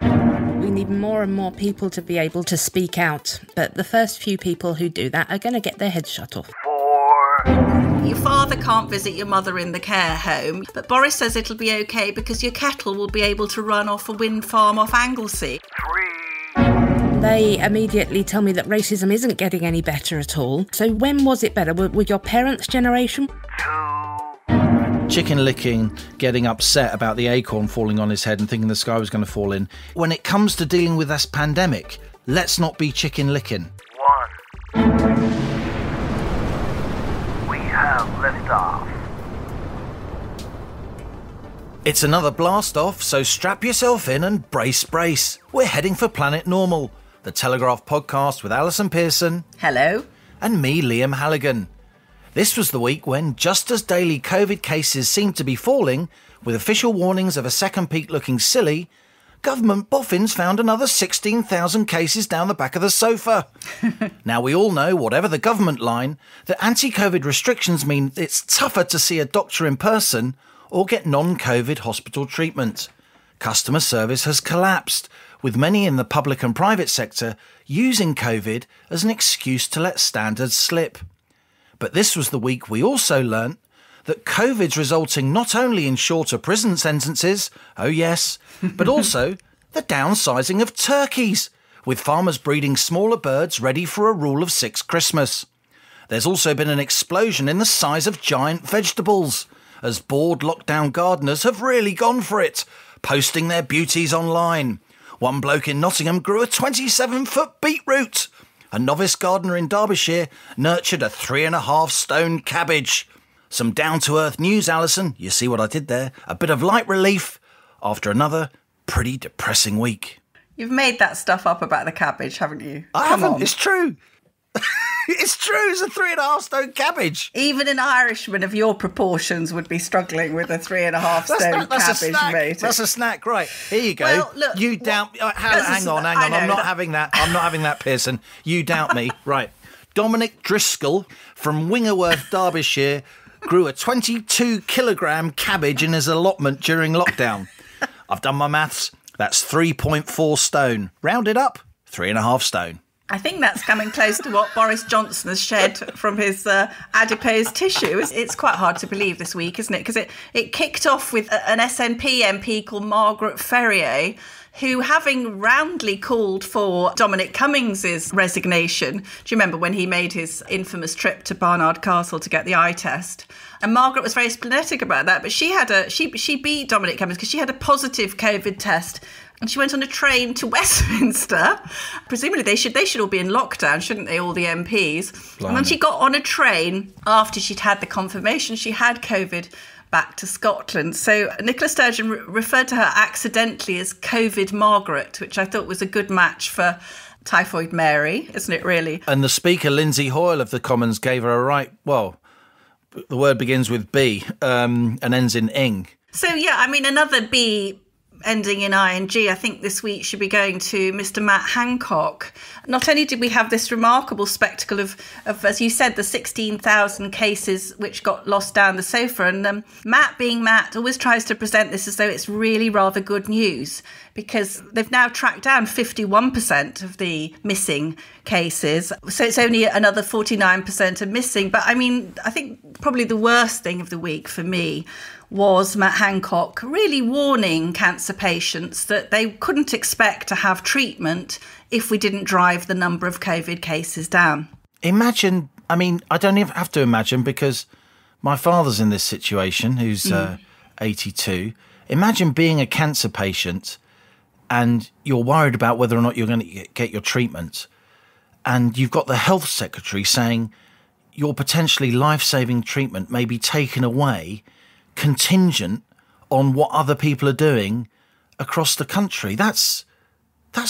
5. We need more and more people to be able to speak out, but the first few people who do that are going to get their heads shut off. 4. Your father can't visit your mother in the care home, but Boris says it'll be okay because your kettle will be able to run off a wind farm off Anglesey. 3. They immediately tell me that racism isn't getting any better at all. So when was it better? Were your parents' generation? 2. Chicken licking, getting upset about the acorn falling on his head and thinking the sky was going to fall in. When it comes to dealing with this pandemic, let's not be chicken licking. 1. We have liftoff. It's another blast off, so strap yourself in and brace. We're heading for Planet Normal, the Telegraph podcast with Allison Pearson. Hello. And me, Liam Halligan. This was the week when, just as daily COVID cases seemed to be falling, with official warnings of a second peak looking silly, government boffins found another 16,000 cases down the back of the sofa. Now, we all know, whatever the government line, that anti-COVID restrictions mean it's tougher to see a doctor in person or get non-COVID hospital treatment. Customer service has collapsed, with many in the public and private sector using COVID as an excuse to let standards slip. But this was the week we also learnt that COVID's resulting not only in shorter prison sentences, oh yes, but also the downsizing of turkeys, with farmers breeding smaller birds ready for a rule of 6 Christmas. There's also been an explosion in the size of giant vegetables, as bored lockdown gardeners have really gone for it, posting their beauties online. One bloke in Nottingham grew a 27-foot beetroot. A novice gardener in Derbyshire nurtured a 3.5 stone cabbage. Some down-to-earth news, Allison. You see what I did there? A bit of light relief after another pretty depressing week. You've made that stuff up about the cabbage, haven't you? I Come haven't. on. It's true. It's true. It's a 3.5 stone cabbage. Even an Irishman of your proportions would be struggling with a 3.5 stone That's a cabbage, snack. mate. That's a snack. Right, here you go. Well, look, you doubt. Hang on. I know I'm not that- having that. I'm not having that, Pearson. You doubt me. Right. Dominic Driscoll from Wingerworth, Derbyshire, grew a 22-kilogram cabbage in his allotment during lockdown. I've done my maths. That's 3.4 stone. Rounded up, 3.5 stone. I think that's coming close to what Boris Johnson has shed from his adipose tissue. It's quite hard to believe this week, isn't it? Because it kicked off with an SNP MP called Margaret Ferrier, who, having roundly called for Dominic Cummings's resignation, do you remember when he made his infamous trip to Barnard Castle to get the eye test? And Margaret was very splenetic about that, but she beat Dominic Cummings because she had a positive COVID test. And she went on a train to Westminster. Presumably they should all be in lockdown, shouldn't they, all the MPs? Blimey. And then she got on a train after she'd had the confirmation she had COVID back to Scotland. So Nicola Sturgeon referred to her accidentally as COVID Margaret, which I thought was a good match for Typhoid Mary, isn't it really? And the Speaker, Lindsay Hoyle of the Commons, gave her a right, well, the word begins with B and ends in ing. So, yeah, I mean, another B ending in ing, I think this week should be going to Mr. Matt Hancock. Not only did we have this remarkable spectacle of as you said, the 16,000 cases which got lost down the sofa, and Matt, being Matt, always tries to present this as though it's really rather good news, because they've now tracked down 51% of the missing cases. So it's only another 49% are missing. But I mean, I think probably the worst thing of the week for me was Matt Hancock really warning cancer patients that they couldn't expect to have treatment if we didn't drive the number of COVID cases down. Imagine, I mean, I don't even have to imagine, because my father's in this situation, who's 82. Imagine being a cancer patient and you're worried about whether or not you're going to get your treatment, and you've got the health secretary saying your potentially life-saving treatment may be taken away contingent on what other people are doing across the country. That's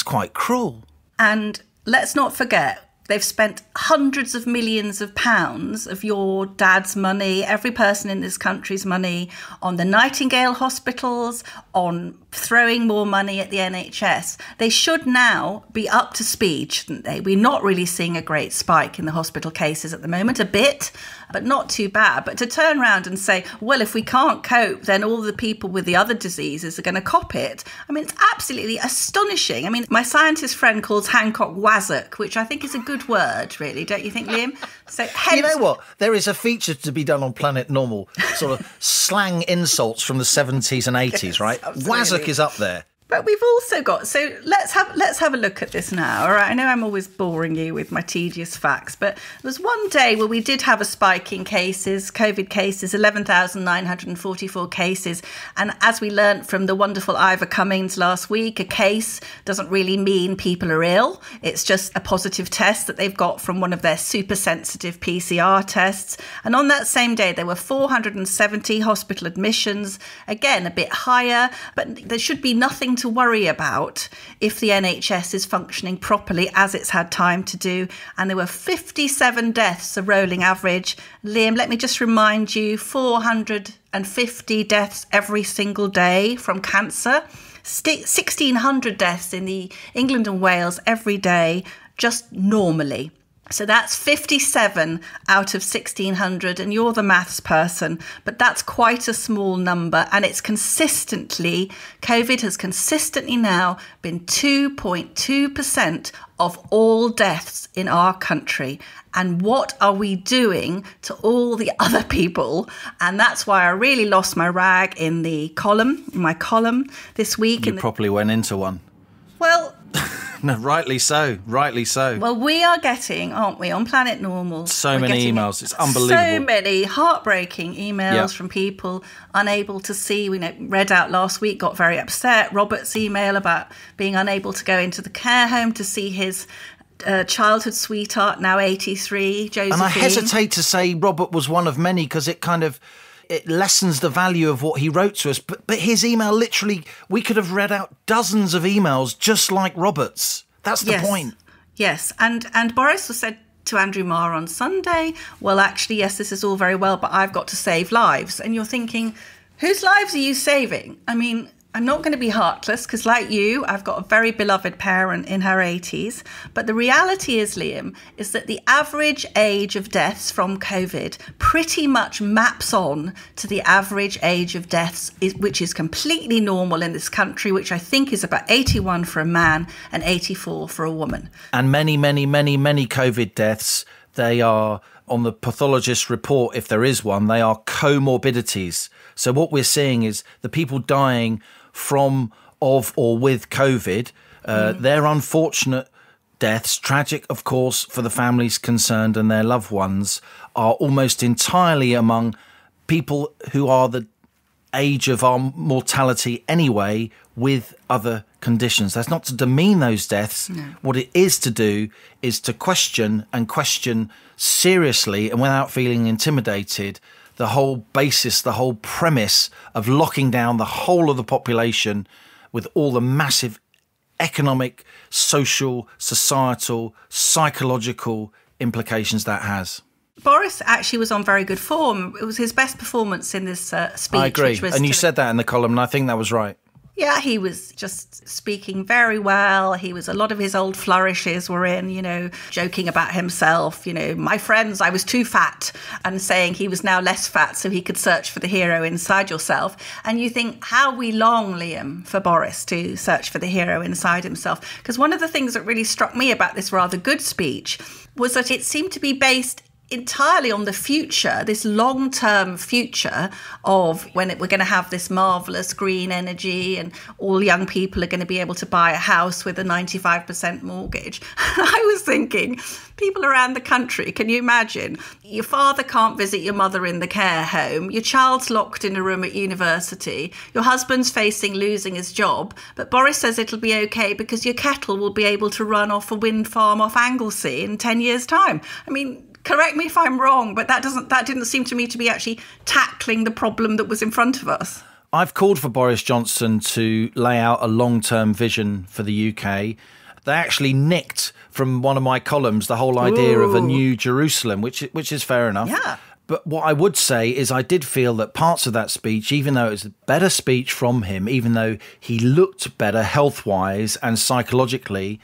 quite cruel. And let's not forget, They've spent hundreds of millions of pounds of your dad's money, every person in this country's money, on the Nightingale hospitals, on throwing more money at the NHS. They should now be up to speed, shouldn't they? We're not really seeing a great spike in the hospital cases at the moment, a bit, but not too bad. But to turn around and say, well, if we can't cope, then all the people with the other diseases are going to cop it. I mean, it's absolutely astonishing. I mean, my scientist friend calls Hancock wazzock, which I think is a good word, really, don't you think, Liam? So, you know what? There is a feature to be done on Planet Normal, sort of slang insults from the 70s and 80s, yes, right? Absolutely. Wazzock is up there. But we've also got, so let's have a look at this now. All right, I know I'm always boring you with my tedious facts, but there was one day where we did have a spike in cases, COVID cases, 11,944 cases. And as we learnt from the wonderful Ivor Cummings last week, a case doesn't really mean people are ill. It's just a positive test that they've got from one of their super sensitive PCR tests. And on that same day, there were 470 hospital admissions, again, a bit higher, but there should be nothing to worry about if the NHS is functioning properly as it's had time to do. And there were 57 deaths, a rolling average. Liam, let me just remind you, 450 deaths every single day from cancer, 1,600 deaths in the England and Wales every day, just normally. So that's 57 out of 1,600, and you're the maths person, but that's quite a small number. And it's COVID has consistently now been 2.2% of all deaths in our country. And what are we doing to all the other people? And that's why I really lost my rag in my column this week. You properly went into one. Well... No, rightly so. Well, we are getting, aren't we, on Planet Normal? So many emails. It's unbelievable. So many heartbreaking emails from people unable to see. We read out last week, got very upset. Robert's email about being unable to go into the care home to see his childhood sweetheart, now 83, Josephine. And I hesitate to say Robert was one of many because it lessens the value of what he wrote to us. But his email, literally, we could have read out dozens of emails just like Robert's. That's the point. Yes. And Boris was said to Andrew Marr on Sunday, well, actually, yes, this is all very well, but I've got to save lives. And you're thinking, whose lives are you saving? I mean, I'm not going to be heartless because, like you, I've got a very beloved parent in her 80s. But the reality is, Liam, is that the average age of deaths from COVID pretty much maps on to the average age of deaths, which is completely normal in this country, which I think is about 81 for a man and 84 for a woman. And many, many, many, many COVID deaths, they are, on the pathologist's report, if there is one, they are comorbidities. So what we're seeing is the people dying from, of, or with COVID, their unfortunate deaths, tragic, of course, for the families concerned and their loved ones, are almost entirely among people who are the age of our mortality anyway, with other conditions. That's not to demean those deaths. No. What it is to do is to question seriously and without feeling intimidated the whole basis, the whole premise of locking down the whole of the population with all the massive economic, social, societal, psychological implications that has. Boris actually was on very good form. It was his best performance in this speech. I agree. And you said that in the column, and I think that was right. Yeah, he was just speaking very well. A lot of his old flourishes were in, joking about himself, my friends, I was too fat, and saying he was now less fat so he could search for the hero inside yourself. And you think, how we long, Liam, for Boris to search for the hero inside himself? Because one of the things that really struck me about this rather good speech was that it seemed to be based entirely on the future, this long-term future of when we're going to have this marvellous green energy and all young people are going to be able to buy a house with a 95% mortgage. I was thinking, people around the country, can you imagine? Your father can't visit your mother in the care home, your child's locked in a room at university, your husband's facing losing his job, but Boris says it'll be okay because your kettle will be able to run off a wind farm off Anglesey in 10 years' time. I mean, correct me if I'm wrong, but that didn't seem to me to be actually tackling the problem that was in front of us. I've called for Boris Johnson to lay out a long-term vision for the UK. they actually nicked from one of my columns the whole idea of a new Jerusalem, which is fair enough. Yeah. But what I would say is I did feel that parts of that speech, even though it was a better speech from him, even though he looked better health-wise and psychologically,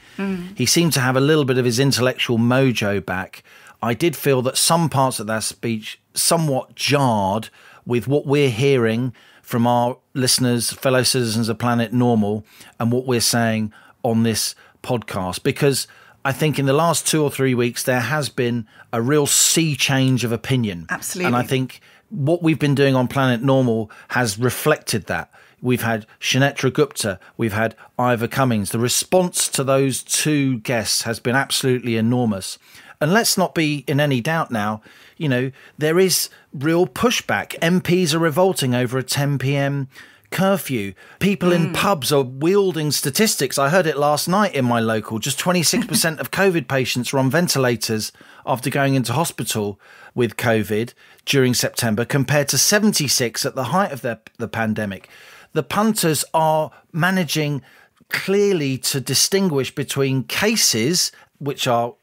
he seemed to have a little bit of his intellectual mojo back. I did feel that some parts of that speech somewhat jarred with what we're hearing from our listeners, fellow citizens of Planet Normal, and what we're saying on this podcast. Because I think in the last 2 or 3 weeks, there has been a real sea change of opinion. Absolutely. And I think what we've been doing on Planet Normal has reflected that. We've had Shanetta Gupta, we've had Ivor Cummings. The response to those two guests has been absolutely enormous. And let's not be in any doubt now, you know, there is real pushback. MPs are revolting over a 10 p.m. curfew. People in pubs are wielding statistics. I heard it last night in my local. Just 26% of COVID patients are on ventilators after going into hospital with COVID during September, compared to 76 at the height of the pandemic. The punters are managing clearly to distinguish between cases, which are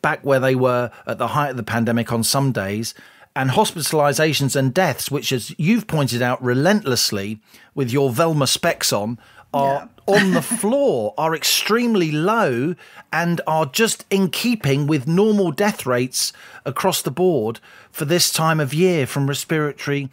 back where they were at the height of the pandemic on some days, and hospitalisations and deaths, which, as you've pointed out relentlessly with your Velma specs on, are on the floor, are extremely low, and are just in keeping with normal death rates across the board for this time of year from respiratory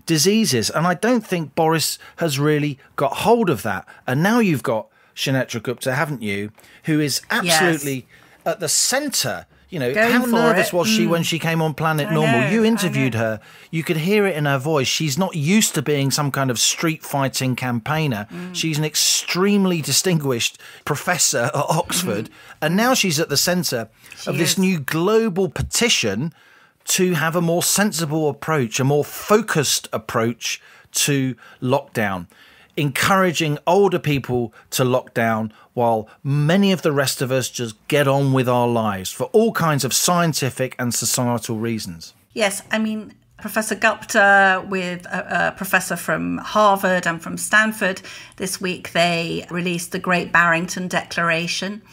diseases. And I don't think Boris has really got hold of that. And now you've got Shanetta Gupta, haven't you, who is absolutely at the centre. You know, how nervous was she when she came on Planet Normal? You interviewed her. You could hear it in her voice. She's not used to being some kind of street fighting campaigner. She's an extremely distinguished professor at Oxford. And now she's at the centre of this new global petition to have a more sensible approach, a more focused approach to lockdown, encouraging older people to lock down while many of the rest of us just get on with our lives for all kinds of scientific and societal reasons. Yes, I mean, Professor Gupta with a professor from Harvard and from Stanford, this week they released the Great Barrington Declaration,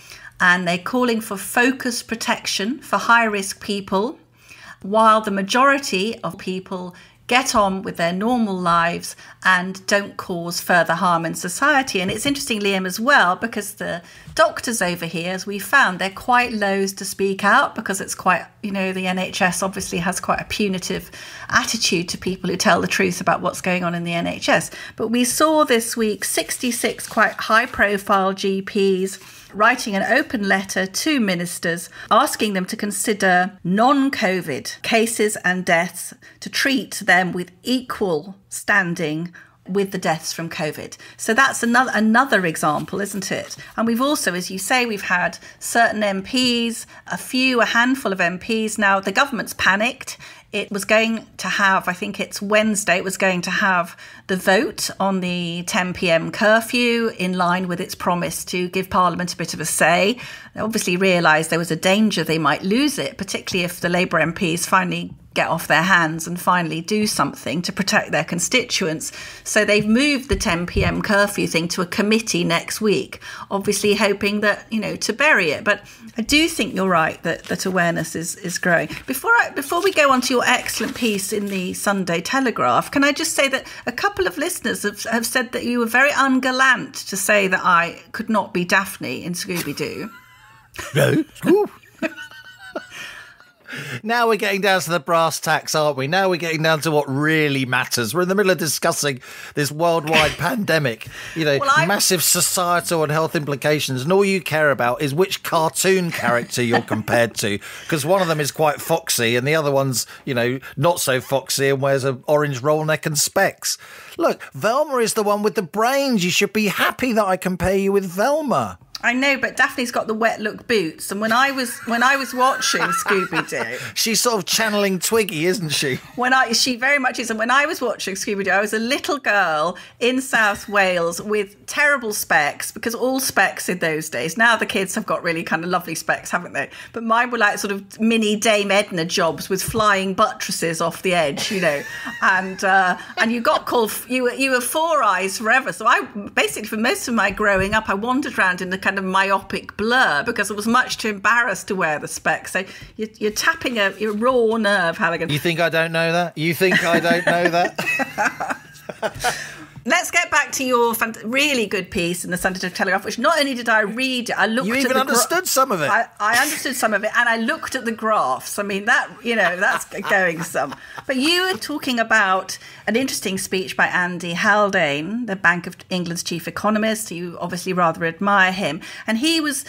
and they're calling for focused protection for high-risk people, while the majority of people get on with their normal lives and don't cause further harm in society. And it's interesting, Liam, as well, because the doctors over here, as we found, they're quite loath to speak out because it's quite, you know, the NHS obviously has quite a punitive attitude to people who tell the truth about what's going on in the NHS. But we saw this week 66 quite high-profile GPs writing an open letter to ministers asking them to consider non-COVID cases and deaths, to treat them with equal standing with the deaths from COVID. So that's another example, isn't it? And we've also, as you say, we've had certain MPs, a handful of MPs. Now, the government's panicked. It was going to have, I think it's Wednesday, it was going to have the vote on the 10 p.m. curfew in line with its promise to give Parliament a bit of a say. They obviously realised there was a danger they might lose it, particularly if the Labour MPs finally get off their hands and finally do something to protect their constituents. So they've moved the 10 p.m. curfew thing to a committee next week, obviously hoping that, you know, to bury it. But I do think you're right that awareness is growing. Before we go on to your excellent piece in the Sunday Telegraph, can I just say that a couple of listeners have said that you were very ungallant to say that I could not be Daphne in Scooby-Doo. No. Now we're getting down to the brass tacks, aren't we? Now we're getting down to what really matters. We're in the middle of discussing this worldwide pandemic, you know, massive societal and health implications. And all you care about is which cartoon character you're compared to, because one of them is quite foxy and the other one's, you know, not so foxy and wears an orange roll neck and specs. Look, Velma is the one with the brains. You should be happy that I compare you with Velma. I know, but Daphne's got the wet look boots, and when I was watching Scooby-Doo, she's sort of channeling Twiggy, isn't she? She very much is. And when I was watching Scooby-Doo, I was a little girl in South Wales with terrible specs, because all specs in those days. Now the kids have got really kind of lovely specs, haven't they? But mine were like sort of mini Dame Edna jobs with flying buttresses off the edge, you know. And you got called, you were Four Eyes forever. So I basically, for most of my growing up, I wandered around in the kind kind of myopic blur because I was much too embarrassed to wear the specs. So you're tapping your raw nerve, Halligan. You think I don't know that? You think I don't know that? Let's get back to your really good piece in the Sunday Telegraph, which not only did I read it, I looked at You even understood some of it. I understood some of it, and I looked at the graphs. I mean, that's going some. But you were talking about an interesting speech by Andy Haldane, the Bank of England's chief economist. You obviously rather admire him. And he was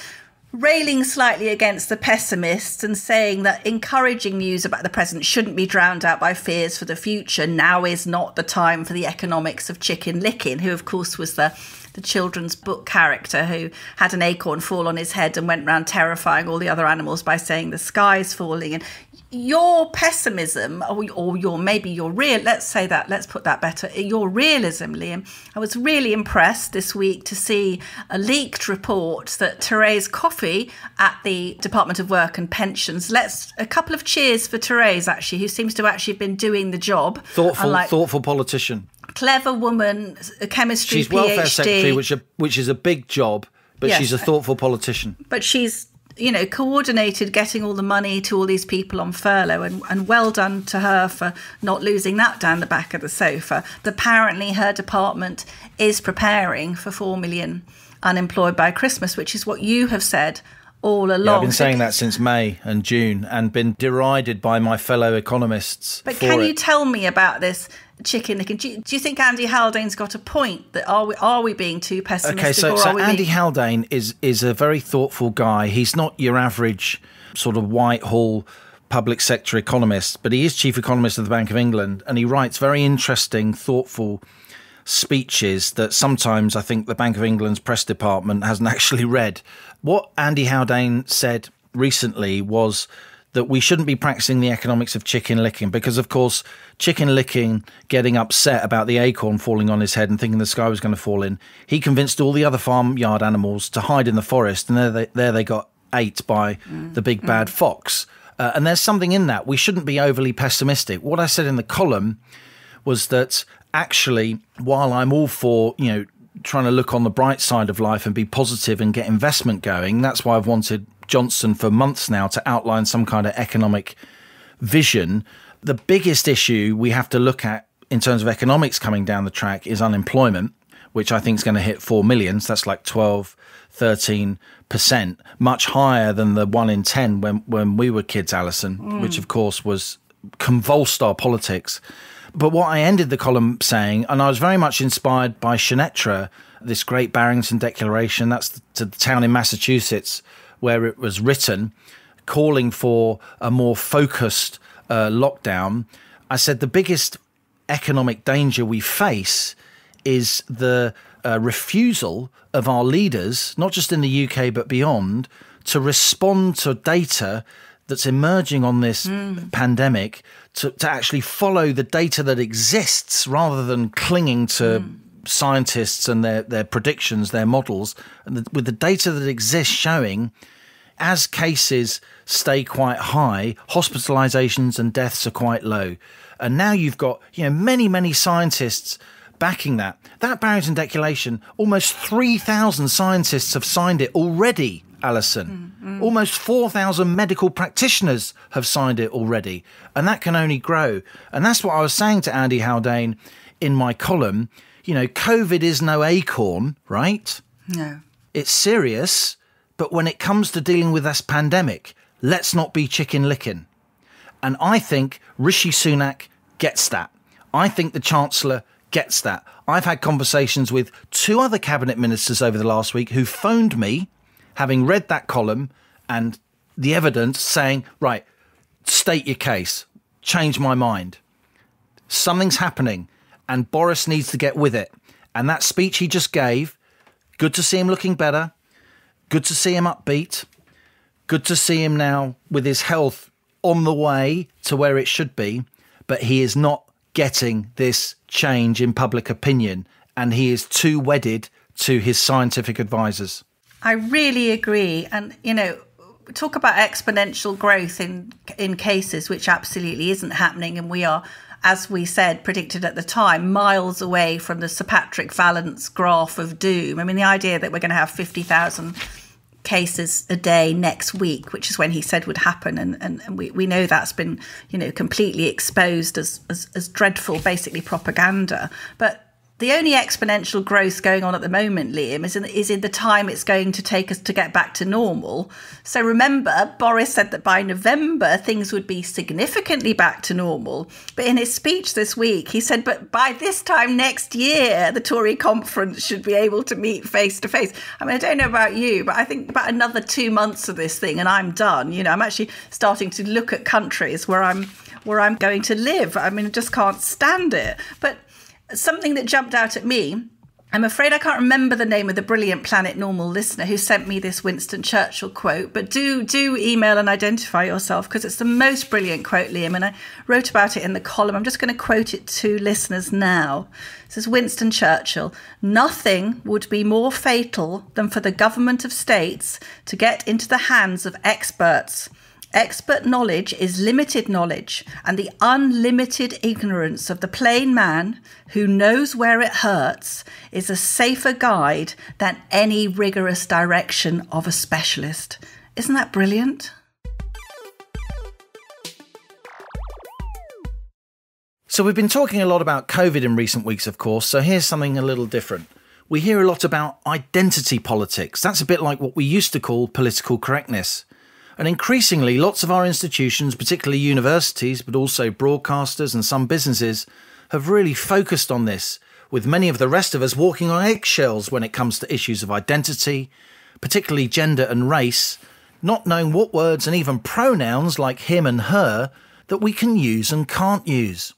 railing slightly against the pessimists and saying that encouraging news about the present shouldn't be drowned out by fears for the future. Now is not the time for the economics of Chicken Licking, who of course was the children's book character who had an acorn fall on his head and went around terrifying all the other animals by saying the sky's falling. And your pessimism, or let's put that better, your realism, Liam. I was really impressed this week to see a leaked report that Therese Coffey at the Department of Work and Pensions, a couple of cheers for Therese, actually, who seems to actually have been doing the job. Thoughtful politician. Clever woman, a chemistry she's PhD. Welfare Secretary, which is a big job, but yes, she's a thoughtful politician. But she's coordinated getting all the money to all these people on furlough, and well done to her for not losing that down the back of the sofa. Apparently her department is preparing for 4 million unemployed by Christmas, which is what you have said all along. Yeah, I've been saying that since May and June and been derided by my fellow economists. But can you tell me about this chicken licking? Do you think Andy Haldane's got a point? That are we being too pessimistic? Okay, so Andy Haldane is a very thoughtful guy. He's not your average sort of Whitehall public sector economist, but he is chief economist of the Bank of England, and he writes very interesting, thoughtful speeches that sometimes I think the Bank of England's press department hasn't actually read. What Andy Haldane said recently was that we shouldn't be practicing the economics of chicken licking because, of course, chicken licking, getting upset about the acorn falling on his head and thinking the sky was going to fall in, he convinced all the other farmyard animals to hide in the forest, and there they got ate by the big bad fox. And there's something in that. We shouldn't be overly pessimistic. What I said in the column was that actually, while I'm all for, trying to look on the bright side of life and be positive and get investment going, that's why I've wanted Johnson for months now to outline some kind of economic vision. The biggest issue we have to look at in terms of economics coming down the track is unemployment, which I think is going to hit 4 million. So that's like 12, 13%, much higher than the 1 in 10 when we were kids, Allison, which of course was convulsed our politics. But what I ended the column saying, and I was very much inspired by Sinetra, this great Barrington Declaration, that's the town in Massachusetts where it was written, calling for a more focused lockdown. I said the biggest economic danger we face is the refusal of our leaders, not just in the UK but beyond, to respond to data that's emerging on this pandemic, to actually follow the data that exists rather than clinging to scientists and their predictions, their models, and with the data that exists showing as cases stay quite high, hospitalizations and deaths are quite low. And now you've got many, many scientists backing that. That Barrington Declaration, almost 3,000 scientists have signed it already, Allison. Almost 4,000 medical practitioners have signed it already. And that can only grow. And that's what I was saying to Andy Haldane in my column. COVID is no acorn, right? No. It's serious. But when it comes to dealing with this pandemic, let's not be chicken licking. And I think Rishi Sunak gets that. I think the Chancellor gets that. I've had conversations with 2 other cabinet ministers over the last week who phoned me, having read that column and the evidence, saying, right, state your case, change my mind. Something's happening and Boris needs to get with it. And that speech he just gave, good to see him looking better, good to see him upbeat, good to see him now with his health on the way to where it should be, but he is not getting this change in public opinion, and he is too wedded to his scientific advisors. I really agree. And, talk about exponential growth in cases, which absolutely isn't happening. And we are as we said, predicted at the time, miles away from the Sir Patrick Vallance graph of doom. I mean, the idea that we're going to have 50,000 cases a day next week, which is when he said would happen, and we know that's been, completely exposed as dreadful, basically propaganda. But the only exponential growth going on at the moment, Liam, is in the time it's going to take us to get back to normal. So remember, Boris said that by November, things would be significantly back to normal. But in his speech this week, he said, but by this time next year, the Tory conference should be able to meet face to face. I mean, I don't know about you, but I think about another 2 months of this thing and I'm done. I'm actually starting to look at countries where I'm going to live. I mean, I just can't stand it. But something that jumped out at me, I'm afraid I can't remember the name of the brilliant Planet Normal listener who sent me this Winston Churchill quote, but do email and identify yourself, because it's the most brilliant quote, Liam, and I wrote about it in the column. I'm just going to quote it to listeners now. It says, Winston Churchill, "Nothing would be more fatal than for the government of states to get into the hands of experts. Expert knowledge is limited knowledge, and the unlimited ignorance of the plain man who knows where it hurts is a safer guide than any rigorous direction of a specialist." Isn't that brilliant? So we've been talking a lot about COVID in recent weeks, of course, so here's something a little different. We hear a lot about identity politics. That's a bit like what we used to call political correctness. And increasingly, lots of our institutions, particularly universities, but also broadcasters and some businesses, have really focused on this, with many of the rest of us walking on eggshells when it comes to issues of identity, particularly gender and race, not knowing what words and even pronouns like him and her that we can use and can't use.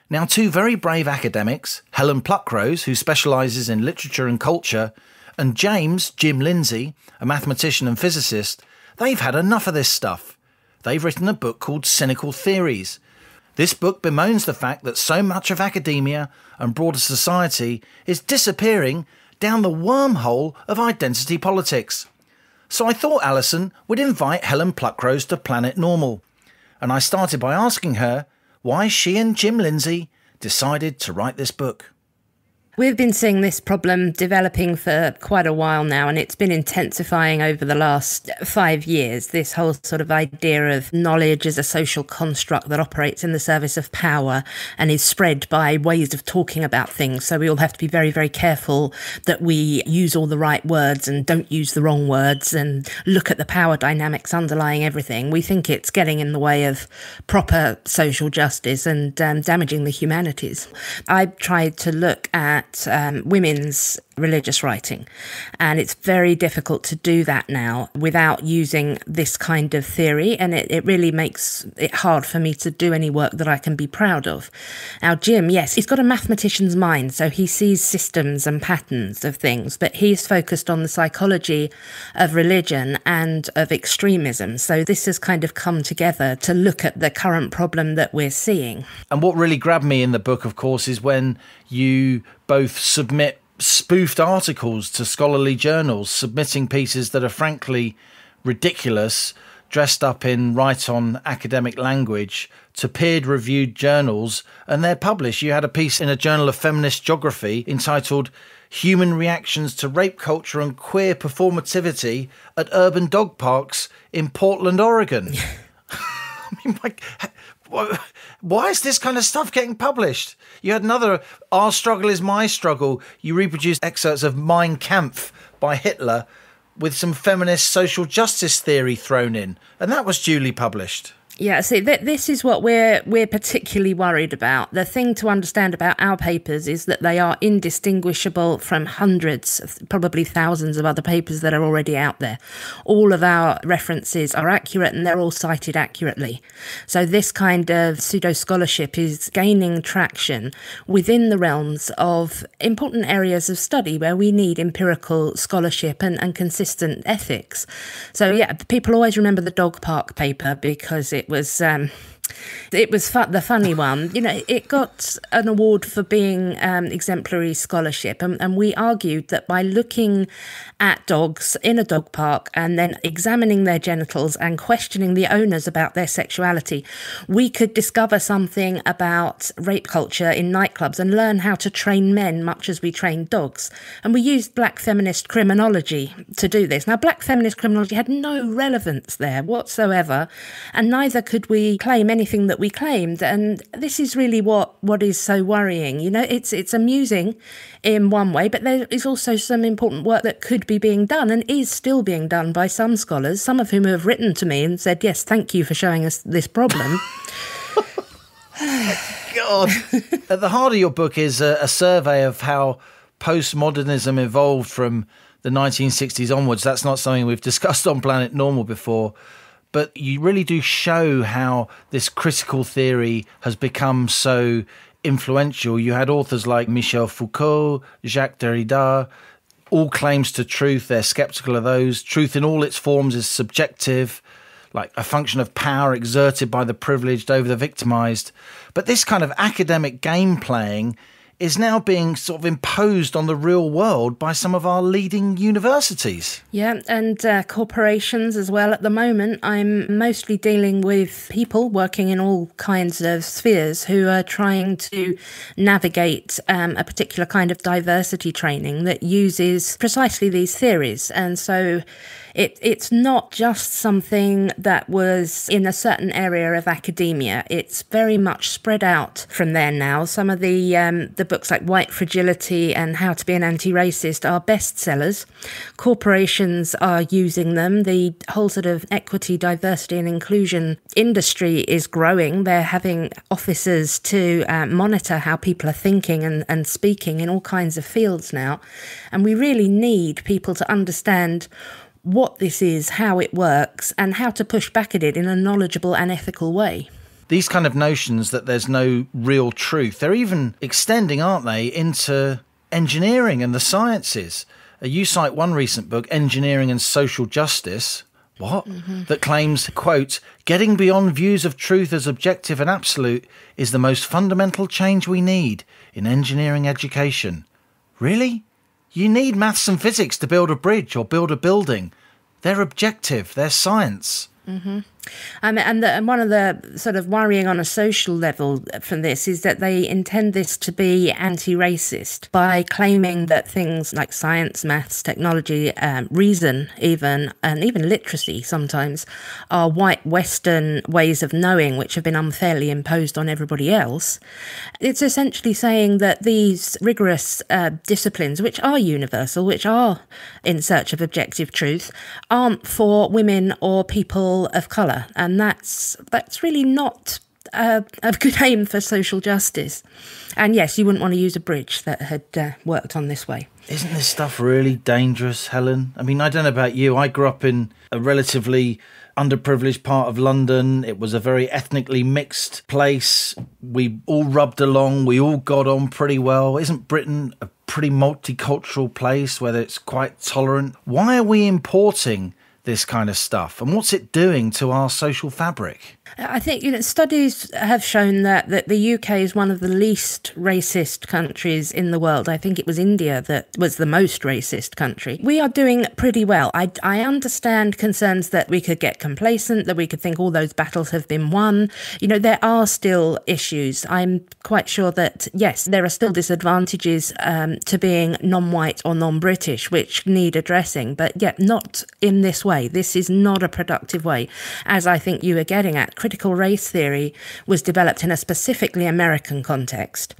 Now, two very brave academics, Helen Pluckrose, who specialises in literature and culture, and Jim Lindsay, a mathematician and physicist, they've had enough of this stuff. They've written a book called Cynical Theories. This book bemoans the fact that so much of academia and broader society is disappearing down the wormhole of identity politics. So I thought Allison would invite Helen Pluckrose to Planet Normal. And I started by asking her why she and Jim Lindsay decided to write this book. We've been seeing this problem developing for quite a while now, and it's been intensifying over the last 5 years, this whole sort of idea of knowledge as a social construct that operates in the service of power and is spread by ways of talking about things. So we all have to be very, very careful that we use all the right words and don't use the wrong words and look at the power dynamics underlying everything. We think it's getting in the way of proper social justice and damaging the humanities. I tried to look at women's religious writing, and it's very difficult to do that now without using this kind of theory, and it really makes it hard for me to do any work that I can be proud of. Now, Jim, yes, he's got a mathematician's mind, so he sees systems and patterns of things, but he's focused on the psychology of religion and of extremism. So this has kind of come together to look at the current problem that we're seeing. And what really grabbed me in the book, of course, is when you both submit spoofed articles to scholarly journals, submitting pieces that are frankly ridiculous, dressed up in right-on academic language, to peer-reviewed journals, and they're published. You had a piece in a journal of feminist geography entitled "Human Reactions to Rape Culture and Queer Performativity at Urban Dog Parks in Portland, Oregon." I mean, why is this kind of stuff getting published? You had another, "Our Struggle is My Struggle." You reproduced excerpts of Mein Kampf by Hitler with some feminist social justice theory thrown in, and that was duly published. Yeah, see, this is what we're particularly worried about. The thing to understand about our papers is that they are indistinguishable from hundreds, probably thousands of other papers that are already out there. All of our references are accurate and they're all cited accurately. So this kind of pseudo-scholarship is gaining traction within the realms of important areas of study where we need empirical scholarship and consistent ethics. So yeah, people always remember the dog park paper because it was It was the funny one. It got an award for being exemplary scholarship. And we argued that by looking at dogs in a dog park and then examining their genitals and questioning the owners about their sexuality, we could discover something about rape culture in nightclubs and learn how to train men much as we train dogs. And we used black feminist criminology to do this. Now, black feminist criminology had no relevance there whatsoever, and neither could we claim anything that we claimed. And this is really what is so worrying. It's amusing in one way, but there is also some important work that could be being done and is still being done by some scholars, some of whom have written to me and said, yes, thank you for showing us this problem. God. At the heart of your book is a survey of how postmodernism evolved from the 1960s onwards. That's not something we've discussed on Planet Normal before. But you really do show how this critical theory has become so influential. You had authors like Michel Foucault, Jacques Derrida, all claims to truth. They're sceptical of those. Truth in all its forms is subjective, like a function of power exerted by the privileged over the victimised. But this kind of academic game playing is now being sort of imposed on the real world by some of our leading universities. Yeah, and corporations as well. At the moment, I'm mostly dealing with people working in all kinds of spheres who are trying to navigate a particular kind of diversity training that uses precisely these theories. And so it's not just something that was in a certain area of academia. It's very much spread out from there now. Some of the books like White Fragility and How to Be an Anti-Racist are bestsellers. Corporations are using them. The whole sort of equity, diversity and inclusion industry is growing. They're having officers to monitor how people are thinking and speaking in all kinds of fields now. And we really need people to understand what this is, how it works, and how to push back at it in a knowledgeable and ethical way. These kind of notions that there's no real truth, they're even extending, aren't they, into engineering and the sciences. You cite one recent book, Engineering and Social Justice, that claims, quote, getting beyond views of truth as objective and absolute is the most fundamental change we need in engineering education. Really? You need maths and physics to build a bridge or build a building. They're objective. They're science. Mm-hmm. And one of the sort of worrying on a social level from this is that they intend this to be anti-racist by claiming that things like science, maths, technology, reason even, and even literacy sometimes, are white Western ways of knowing which have been unfairly imposed on everybody else. It's essentially saying that these rigorous disciplines, which are universal, which are in search of objective truth, aren't for women or people of colour. And that's really not a good aim for social justice. And yes, you wouldn't want to use a bridge that had worked on this way. Isn't this stuff really dangerous, Helen? I mean, I don't know about you. I grew up in a relatively underprivileged part of London. It was a very ethnically mixed place. We all rubbed along. We all got on pretty well. Isn't Britain a pretty multicultural place where it's quite tolerant? Why are we importing this kind of stuff, and what's it doing to our social fabric? I think studies have shown that the UK is one of the least racist countries in the world. I think it was India that was the most racist country. We are doing pretty well. I understand concerns that we could get complacent, that we could think all those battles have been won. There are still issues. I'm quite sure that, yes, there are still disadvantages to being non-white or non-British, which need addressing, but yet not in this way. This is not a productive way, as I think you were getting at. Critical race theory was developed in a specifically American context,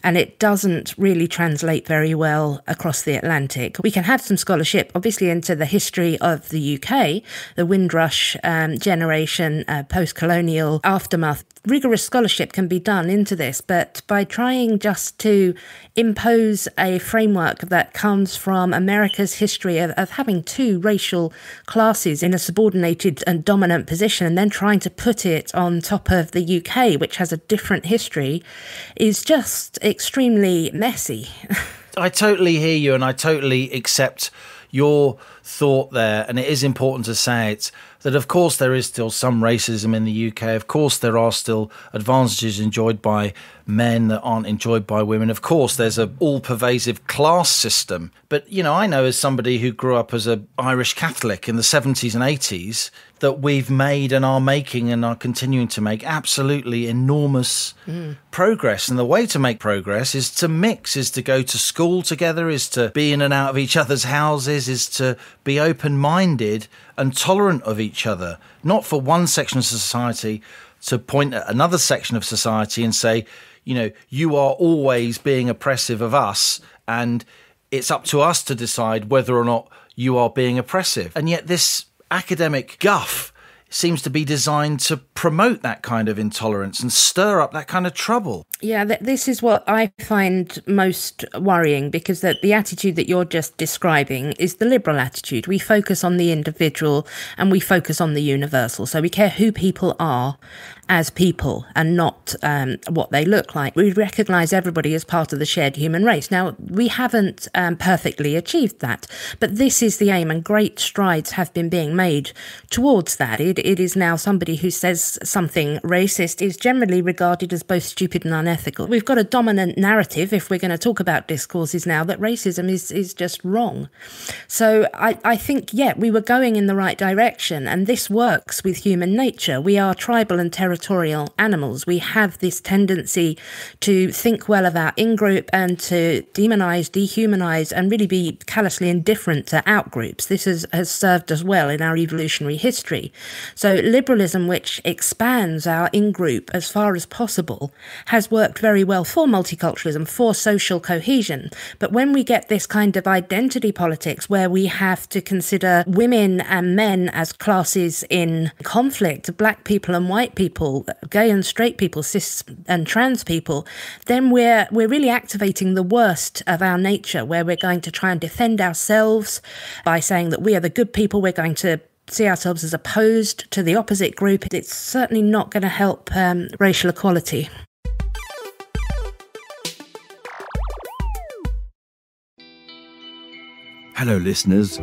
and it doesn't really translate very well across the Atlantic. We can have some scholarship, obviously, into the history of the UK, the Windrush generation, post-colonial aftermath. Rigorous scholarship can be done into this, but by trying just to impose a framework that comes from America's history of having two racial classes in a subordinated and dominant position, and then trying to put it on top of the UK, which has a different history, is just extremely messy. I totally hear you, and I totally accept your thought there, and it is important to say it, that of course there is still some racism in the UK. Of course there are still advantages enjoyed by men that aren't enjoyed by women. Of course there's a all-pervasive class system. But, you know, I know as somebody who grew up as an Irish Catholic in the 70s and 80s that we've made and are making and are continuing to make absolutely enormous progress. And the way to make progress is to mix, is to go to school together, is to be in and out of each other's houses, is to be open-minded and tolerant of each other, not for one section of society to point at another section of society and say, you know, you are always being oppressive of us and it's up to us to decide whether or not you are being oppressive. And yet this academic guff seems to be designed to promote that kind of intolerance and stir up that kind of trouble. Yeah, this is what I find most worrying, because the attitude that you're just describing is the liberal attitude. We focus on the individual and we focus on the universal. So we care who people are as people and not what they look like. We recognise everybody as part of the shared human race. Now, we haven't perfectly achieved that, but this is the aim, and great strides have been being made towards that. It is now somebody who says something racist is generally regarded as both stupid and unethical. We've got a dominant narrative, if we're going to talk about discourses now, that racism is just wrong. So I think, yeah, we were going in the right direction, and this works with human nature. We are tribal and territorial animals. We have this tendency to think well of our in-group and to demonise, dehumanise and really be callously indifferent to out-groups. This has served us well in our evolutionary history. So liberalism, which expands our in-group as far as possible, has worked very well for multiculturalism, for social cohesion. But when we get this kind of identity politics where we have to consider women and men as classes in conflict, black people and white people, gay and straight people, cis and trans people, then we're really activating the worst of our nature, where we're going to try and defend ourselves by saying that we are the good people. We're going to see ourselves as opposed to the opposite group. It's certainly not going to help racial equality. Hello, listeners.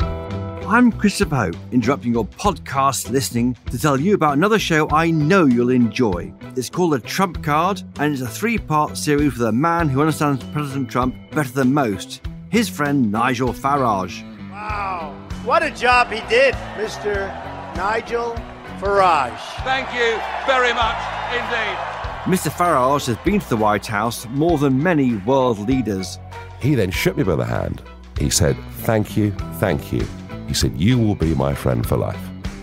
I'm Christopher Hope, interrupting your podcast listening to tell you about another show I know you'll enjoy. It's called The Trump Card, and it's a 3-part series with a man who understands President Trump better than most, his friend Nigel Farage. Wow, what a job he did, Mr. Nigel Farage. Thank you very much indeed. Mr. Farage has been to the White House more than many world leaders. He then shook me by the hand. He said, thank you, thank you. He said, you will be my friend for life.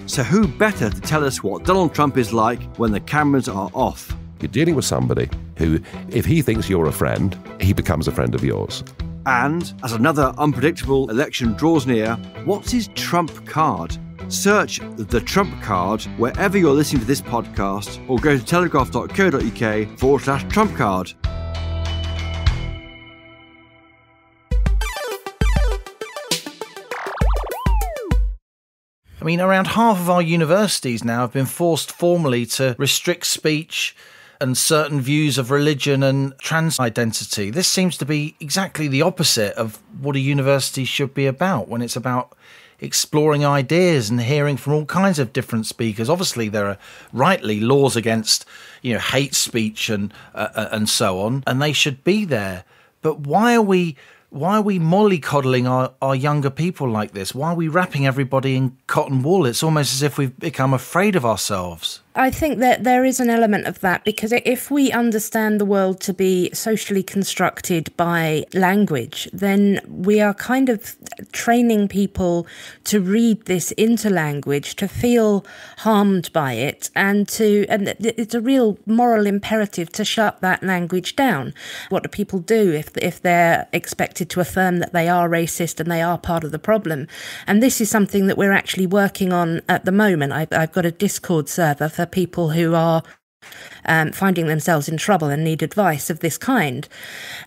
So who better to tell us what Donald Trump is like when the cameras are off? You're dealing with somebody who, if he thinks you're a friend, he becomes a friend of yours. And as another unpredictable election draws near, what's his Trump card? Search The Trump Card wherever you're listening to this podcast, or go to telegraph.co.uk/Trump card. I mean, around half of our universities now have been forced formally to restrict speech and certain views of religion and trans identity. This seems to be exactly the opposite of what a university should be about, when it's about exploring ideas and hearing from all kinds of different speakers. Obviously, there are rightly laws against, hate speech and so on, and they should be there. But why are we mollycoddling our younger people like this? Why are we wrapping everybody in cotton wool? It's almost as if we've become afraid of ourselves. I think that there is an element of that, because if we understand the world to be socially constructed by language, then we are kind of training people to read this into language, to feel harmed by it, and it's a real moral imperative to shut that language down. What do people do if they're expected to affirm that they are racist and they are part of the problem? And this is something that we're actually working on at the moment. I've got a Discord server for people who are finding themselves in trouble and need advice of this kind.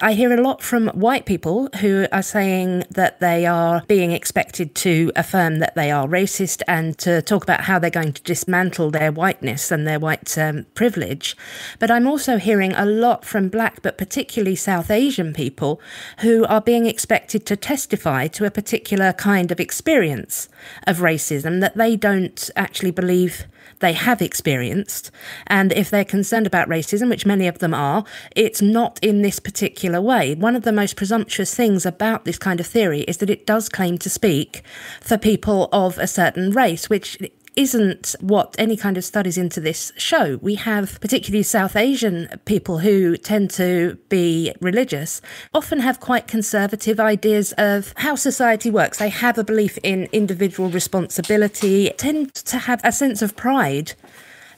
I hear a lot from white people who are saying that they are being expected to affirm that they are racist and to talk about how they're going to dismantle their whiteness and their white privilege. But I'm also hearing a lot from black, but particularly South Asian people who are being expected to testify to a particular kind of experience of racism that they don't actually believe they have experienced. And if they're concerned about racism, which many of them are, it's not in this particular way. One of the most presumptuous things about this kind of theory is that it does claim to speak for people of a certain race, which isn't what any kind of studies into this show. We have particularly South Asian people who tend to be religious, often have quite conservative ideas of how society works. They have a belief in individual responsibility, tend to have a sense of pride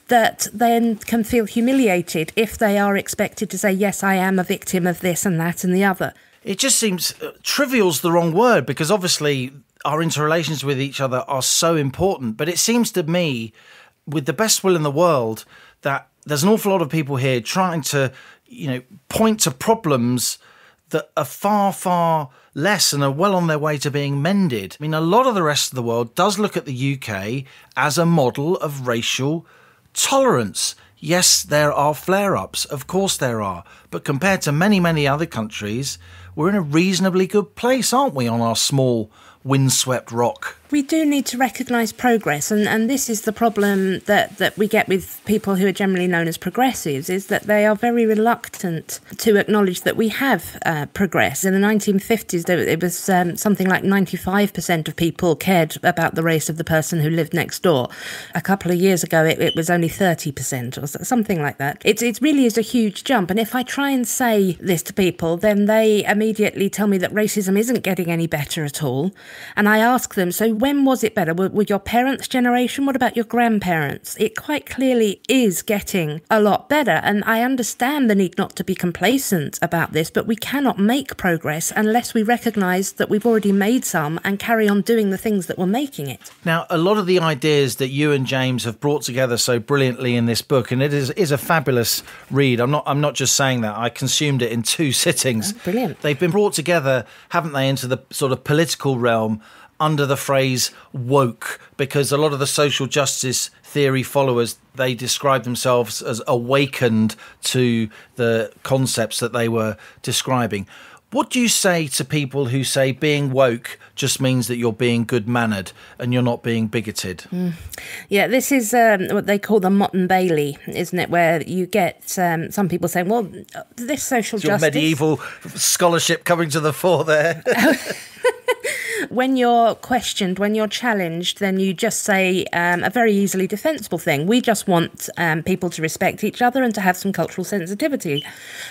that then can feel humiliated if they are expected to say, yes, I am a victim of this and that and the other. It just seems trivial's the wrong word, because obviously our interrelations with each other are so important. But it seems to me, with the best will in the world, that there's an awful lot of people here trying to, point to problems that are far, far less and are well on their way to being mended. I mean, a lot of the rest of the world does look at the UK as a model of racial tolerance. Yes, there are flare-ups, of course there are, but compared to many, many other countries, we're in a reasonably good place, aren't we, on our small windswept rock? We do need to recognise progress, and this is the problem that we get with people who are generally known as progressives, is that they are very reluctant to acknowledge that we have progressed. In the 1950s, it was something like 95% of people cared about the race of the person who lived next door. A couple of years ago, it was only 30% or something like that. It really is a huge jump, and if I try and say this to people, then they immediately tell me that racism isn't getting any better at all. And I ask them, so when was it better? Were your parents' generation? What about your grandparents? It quite clearly is getting a lot better. And I understand the need not to be complacent about this, but we cannot make progress unless we recognise that we've already made some and carry on doing the things that were making it. Now, a lot of the ideas that you and James have brought together so brilliantly in this book, and it is a fabulous read. I'm not just saying that. I consumed it in 2 sittings. Oh, brilliant. They've been brought together, haven't they, into the sort of political realm under the phrase woke, because a lot of the social justice theory followers, they describe themselves as awakened to the concepts that they were describing. What do you say to people who say being woke just means that you're being good-mannered and you're not being bigoted? Yeah, this is what they call the Motte and Bailey, isn't it? Where you get some people saying, well, this social It's your justice... medieval scholarship coming to the fore there. When you're questioned, when you're challenged, then you just say a very easily defensible thing. We just want people to respect each other and to have some cultural sensitivity.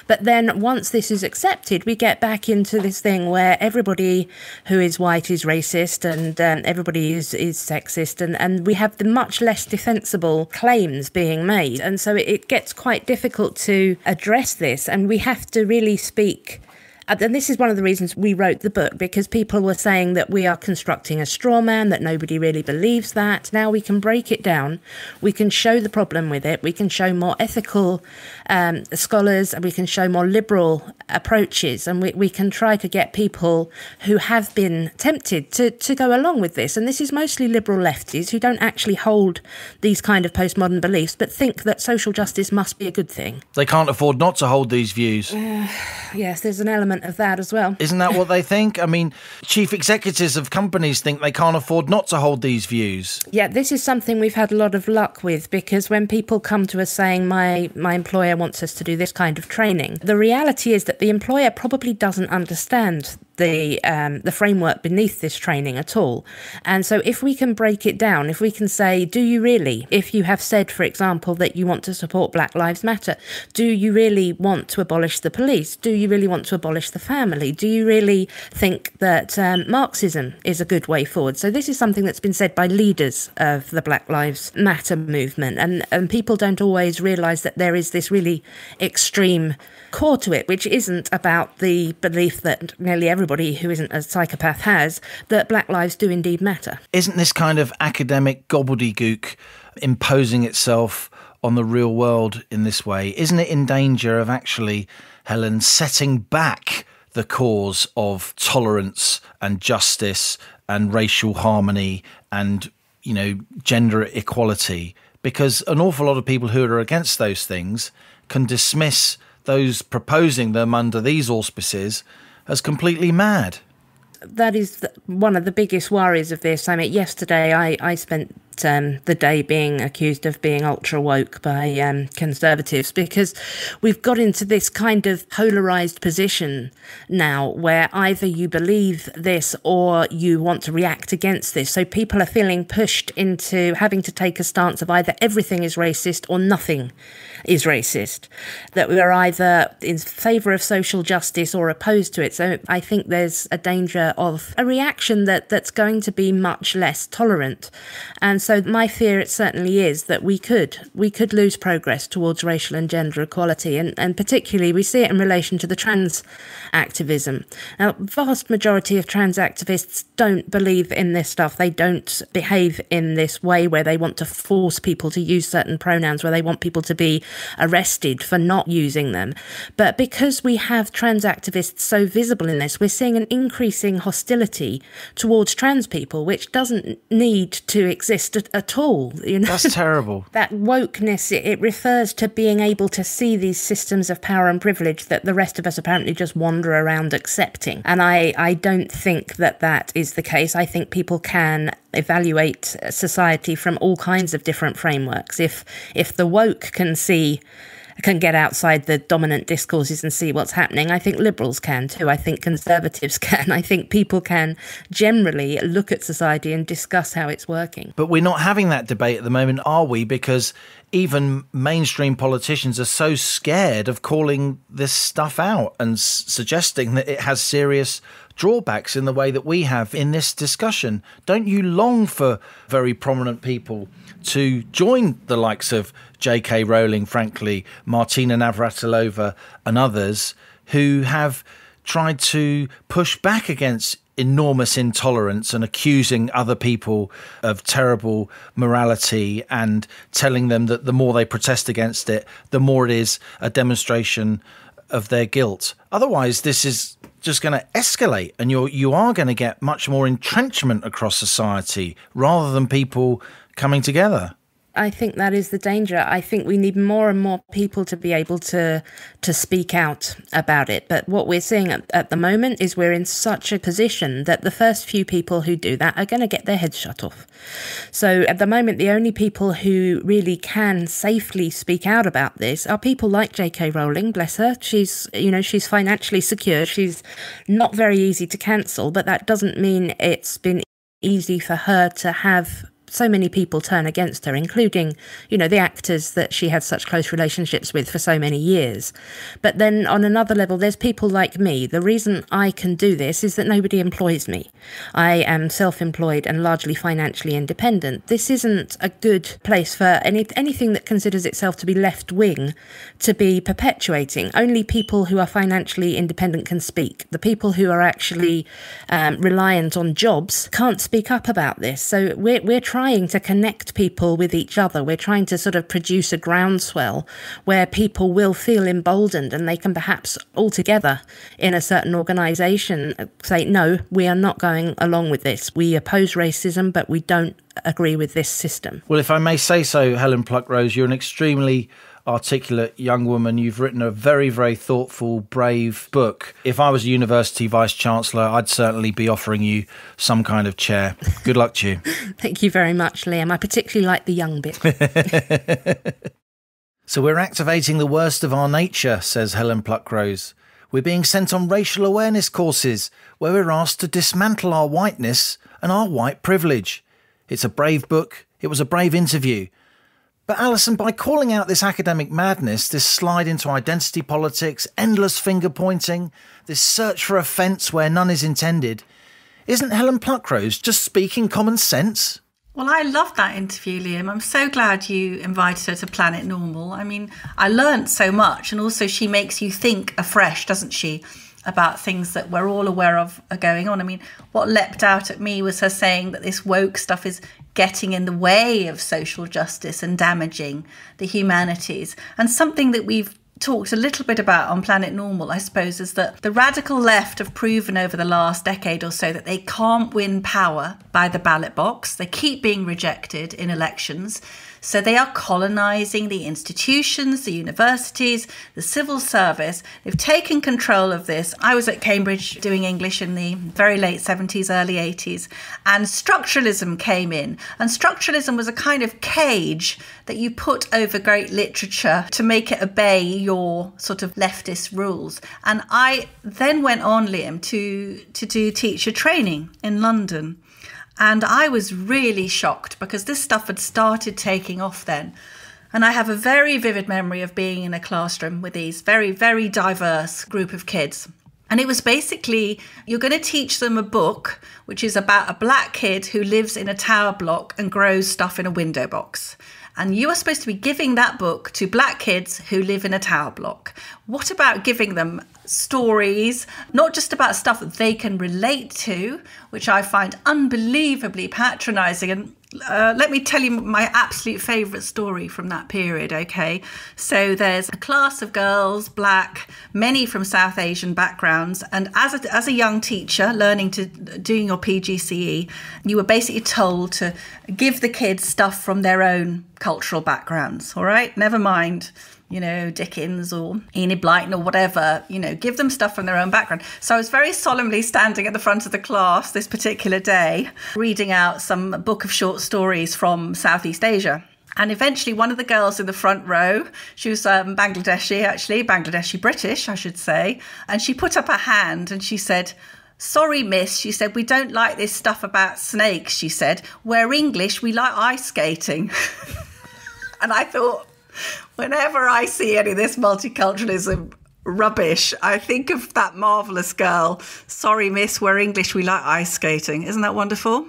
But then once this is accepted, we get back into this thing where everybody who is white is racist and everybody is sexist, and we have the much less defensible claims being made. And so it gets quite difficult to address this, and we have to really speak. And this is one of the reasons we wrote the book, because people were saying that we are constructing a straw man, that nobody really believes that. Now we can break it down. We can show the problem with it. We can show more ethical scholars, and we can show more liberal approaches. And we can try to get people who have been tempted to go along with this. And this is mostly liberal lefties who don't actually hold these kind of postmodern beliefs, but think that social justice must be a good thing. They can't afford not to hold these views. Yes, there's an element of that as well. Isn't that what they think? I mean, chief executives of companies think they can't afford not to hold these views. Yeah, this is something we've had a lot of luck with, because when people come to us saying my employer wants us to do this kind of training, the reality is that the employer probably doesn't understand the framework beneath this training at all. And so if we can break it down, if we can say, do you really, if you have said, for example, that you want to support Black Lives Matter, do you really want to abolish the police? Do you really want to abolish the family? Do you really think that Marxism is a good way forward? So this is something that's been said by leaders of the Black Lives Matter movement. And people don't always realise that there is this really extreme core to it, which isn't about the belief that nearly everybody who isn't a psychopath has, that black lives do indeed matter. Isn't this kind of academic gobbledygook imposing itself on the real world in this way? Isn't it in danger of actually, Helen, setting back the cause of tolerance and justice and racial harmony and, gender equality? Because an awful lot of people who are against those things can dismiss those proposing them under these auspices as completely mad. That is one of the biggest worries of this. I mean, yesterday I spent the day being accused of being ultra woke by conservatives, because we've got into this kind of polarised position now where either you believe this or you want to react against this. So people are feeling pushed into having to take a stance of either everything is racist or nothing is racist, that we're either in favour of social justice or opposed to it. So I think there's a danger of a reaction that's going to be much less tolerant. And so my fear, it certainly is, that we could lose progress towards racial and gender equality. And particularly we see it in relation to the trans activism. Now, vast majority of trans activists don't believe in this stuff. They don't behave in this way where they want to force people to use certain pronouns, where they want people to be arrested for not using them. But because we have trans activists so visible in this, we're seeing an increasing hostility towards trans people, which doesn't need to exist at all. That's terrible. That wokeness, it refers to being able to see these systems of power and privilege that the rest of us apparently just wander around accepting. And I don't think that is the case. I think people can evaluate society from all kinds of different frameworks. If the woke can get outside the dominant discourses and see what's happening, I think liberals can too. I think conservatives can. I think people can generally look at society and discuss how it's working. But we're not having that debate at the moment, are we? Because even mainstream politicians are so scared of calling this stuff out and suggesting that it has serious drawbacks in the way that we have in this discussion. Don't you long for very prominent people to join the likes of J.K. Rowling, frankly, Martina Navratilova and others who have tried to push back against enormous intolerance and accusing other people of terrible morality and telling them that the more they protest against it, the more it is a demonstration of their guilt? Otherwise, this is just going to escalate, and you are going to get much more entrenchment across society rather than people coming together. I think that is the danger. I think we need more and more people to be able to speak out about it. But what we're seeing at the moment is we're in such a position that the first few people who do that are going to get their heads shut off. So at the moment, the only people who really can safely speak out about this are people like J.K. Rowling, bless her. She's financially secure. She's not very easy to cancel, but that doesn't mean it's been easy for her to have so many people turn against her, including, the actors that she had such close relationships with for so many years. But then on another level, there's people like me. The reason I can do this is that nobody employs me. I am self-employed and largely financially independent. This isn't a good place for anything that considers itself to be left-wing to be perpetuating. Only people who are financially independent can speak. The people who are actually reliant on jobs can't speak up about this. So we're trying to connect people with each other. We're trying to sort of produce a groundswell where people will feel emboldened and they can perhaps all together in a certain organisation say, no, we are not going along with this. We oppose racism, but we don't agree with this system. Well, if I may say so, Helen Pluckrose, you're an extremely articulate young woman. You've written a very, very thoughtful, brave book. If I was a university vice-chancellor, I'd certainly be offering you some kind of chair. Good luck to you. Thank you very much, Liam. I particularly like the young bit. So we're activating the worst of our nature, says Helen Pluckrose. We're being sent on racial awareness courses where we're asked to dismantle our whiteness and our white privilege. It's a brave book. It was a brave interview. But Allison, by calling out this academic madness, this slide into identity politics, endless finger-pointing, this search for offence where none is intended, isn't Helen Pluckrose just speaking common sense? Well, I loved that interview, Liam. I'm so glad you invited her to Planet Normal. I mean, I learnt so much, and also she makes you think afresh, doesn't she? about things that we're all aware of are going on. I mean, what leapt out at me was her saying that this woke stuff is getting in the way of social justice and damaging the humanities. And something that we've talked a little bit about on Planet Normal, I suppose, is that the radical left have proven over the last decade or so that they can't win power by the ballot box. They keep being rejected in elections. So they are colonising the institutions, the universities, the civil service. They've taken control of this. I was at Cambridge doing English in the very late 70s, early 80s, and structuralism came in. And structuralism was a kind of cage that you put over great literature to make it obey your sort of leftist rules. And I then went on, Liam, to do teacher training in London. And I was really shocked because this stuff had started taking off then. And I have a very vivid memory of being in a classroom with these very, very diverse group of kids. And it was basically, you're going to teach them a book, which is about a black kid who lives in a tower block and grows stuff in a window box. And you are supposed to be giving that book to black kids who live in a tower block. What about giving them stories, not just about stuff that they can relate to, which I find unbelievably patronising. And let me tell you my absolute favourite story from that period, okay? So there's a class of girls, black, many from South Asian backgrounds. And as a young teacher doing your PGCE, you were basically told to give the kids stuff from their own cultural backgrounds, all right? Never mind, Dickens or Enid Blyton or whatever, give them stuff from their own background. So I was very solemnly standing at the front of the class this particular day, reading out some book of short stories from Southeast Asia. And eventually one of the girls in the front row, she was Bangladeshi British, I should say. And she put up her hand and she said, "Sorry, miss," she said, "we don't like this stuff about snakes," she said. "We're English, we like ice skating." And I thought, whenever I see any of this multiculturalism rubbish, I think of that marvellous girl. "Sorry, miss, we're English, we like ice skating." Isn't that wonderful?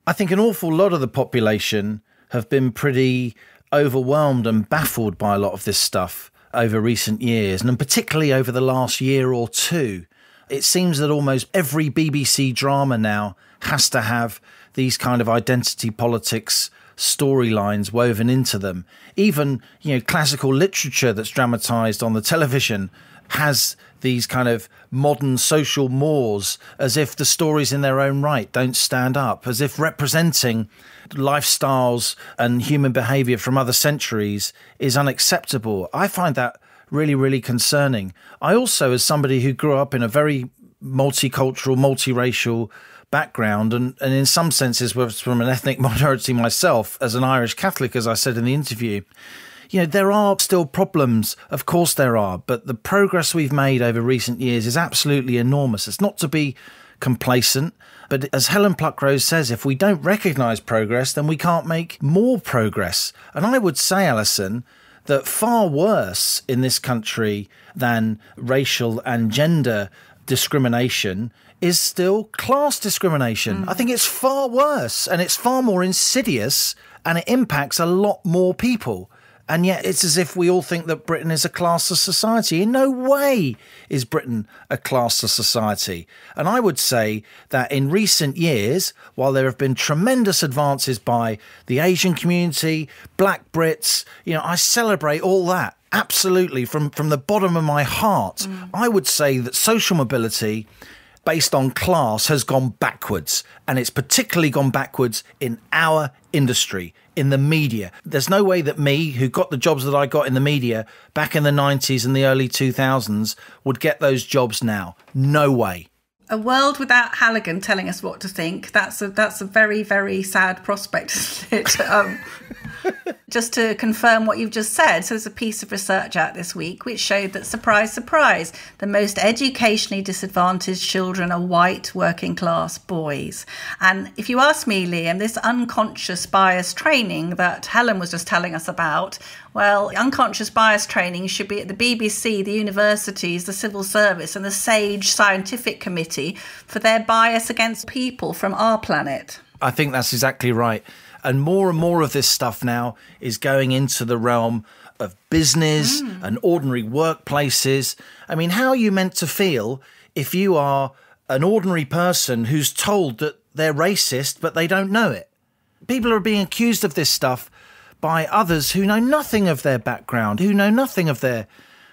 I think an awful lot of the population have been pretty overwhelmed and baffled by a lot of this stuff over recent years, and particularly over the last year or two. It seems that almost every BBC drama now has to have these kind of identity politics storylines woven into them. Even, classical literature that's dramatised on the television has these kind of modern social mores, as if the stories in their own right don't stand up, as if representing lifestyles and human behaviour from other centuries is unacceptable. I find that really, really concerning. I also, as somebody who grew up in a very multicultural, multiracial background, and in some senses was from an ethnic minority myself, as an Irish Catholic, as I said in the interview, there are still problems. Of course there are, but the progress we've made over recent years is absolutely enormous. It's not to be complacent, but as Helen Pluckrose says, if we don't recognise progress, then we can't make more progress. And I would say, Allison, that far worse in this country than racial and gender discrimination is still class discrimination. I think it's far worse, and it's far more insidious, and it impacts a lot more people. And yet it's as if we all think that Britain is a classless society. In no way is Britain a classless society. And I would say that in recent years, while there have been tremendous advances by the Asian community, black Brits, I celebrate all that, absolutely, from the bottom of my heart. I would say that social mobility based on class has gone backwards, and it's particularly gone backwards in our industry, in the media. There's no way that me, who got the jobs that I got in the media back in the 90s and the early 2000s, would get those jobs now. No way. A world without Halligan telling us what to think, that's a very, very sad prospect, isn't it? Just to confirm what you've just said, so there's a piece of research out this week which showed that, surprise, surprise, the most educationally disadvantaged children are white working class boys. And if you ask me, Liam, this unconscious bias training that Helen was just telling us about, well, unconscious bias training should be at the BBC, the universities, the civil service and the SAGE Scientific Committee for their bias against people from our planet. I think that's exactly right. And more of this stuff now is going into the realm of business and ordinary workplaces. I mean, how are you meant to feel if you are an ordinary person who's told that they're racist, but they don't know it? People are being accused of this stuff by others who know nothing of their background, who know nothing of their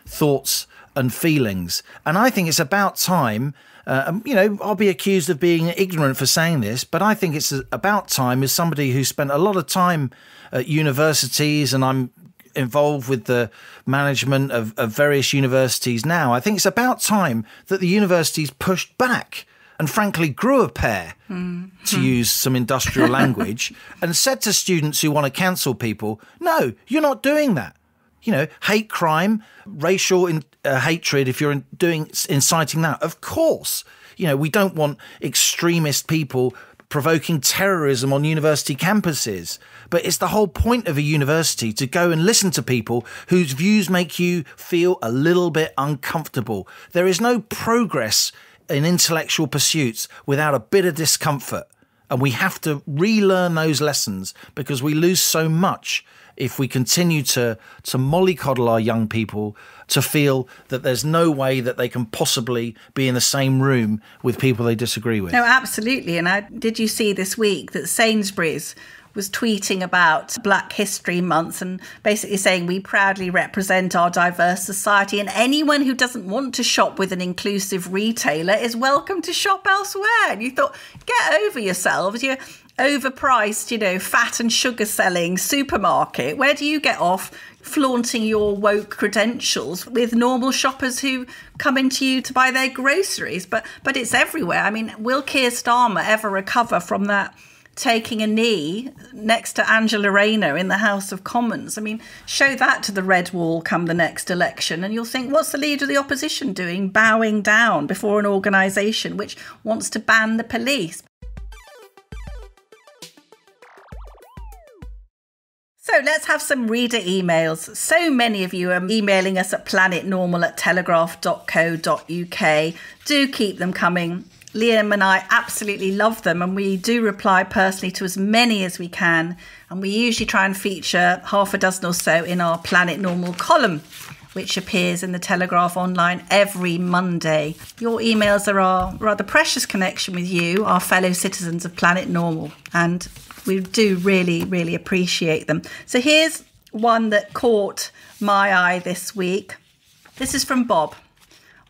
thoughts and feelings. And I think it's about time, I'll be accused of being ignorant for saying this, but I think it's about time, as somebody who spent a lot of time at universities, and I'm involved with the management of various universities now, I think it's about time that the universities pushed back and frankly grew a pair, to use some industrial language, and said to students who want to cancel people, no, you're not doing that. Hate crime, racial hatred, if you're inciting that, of course. We don't want extremist people provoking terrorism on university campuses. But it's the whole point of a university to go and listen to people whose views make you feel a little bit uncomfortable. There is no progress in intellectual pursuits without a bit of discomfort. And we have to relearn those lessons, because we lose so much if we continue to mollycoddle our young people to feel that there's no way that they can possibly be in the same room with people they disagree with. No, absolutely. And did you see this week that Sainsbury's was tweeting about Black History Month and basically saying we proudly represent our diverse society, and anyone who doesn't want to shop with an inclusive retailer is welcome to shop elsewhere. And you thought, get over yourselves. You're overpriced, fat and sugar selling supermarket. Where do you get off flaunting your woke credentials with normal shoppers who come into you to buy their groceries? But it's everywhere. I mean, will Keir Starmer ever recover from that taking a knee next to Angela Rayner in the House of Commons? I mean, show that to the Red Wall come the next election and you'll think, what's the leader of the opposition doing, bowing down before an organisation which wants to ban the police? So let's have some reader emails. So many of you are emailing us at planetnormal@telegraph.co.uk. Do keep them coming. Liam and I absolutely love them, and we do reply personally to as many as we can. And we usually try and feature half a dozen or so in our Planet Normal column, which appears in the Telegraph online every Monday. Your emails are our rather precious connection with you, our fellow citizens of Planet Normal, and we do really, really appreciate them. So here's one that caught my eye this week. This is from Bob.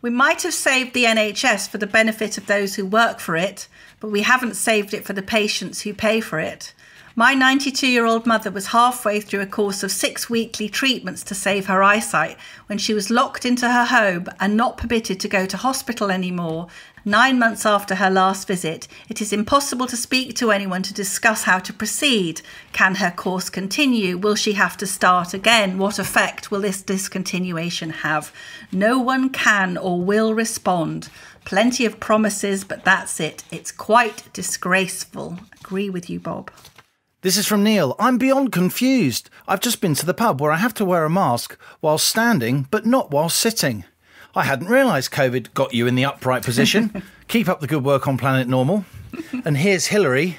We might have saved the NHS for the benefit of those who work for it, but we haven't saved it for the patients who pay for it. My 92-year-old mother was halfway through a course of 6 weekly treatments to save her eyesight when she was locked into her home and not permitted to go to hospital anymore. 9 months after her last visit, it is impossible to speak to anyone to discuss how to proceed. Can her course continue? Will she have to start again? What effect will this discontinuation have? No one can or will respond. Plenty of promises, but that's it. It's quite disgraceful. Agree with you, Bob. This is from Neil. I'm beyond confused. I've just been to the pub where I have to wear a mask while standing, but not while sitting. I hadn't realised COVID got you in the upright position. Keep up the good work on Planet Normal. And here's Hillary.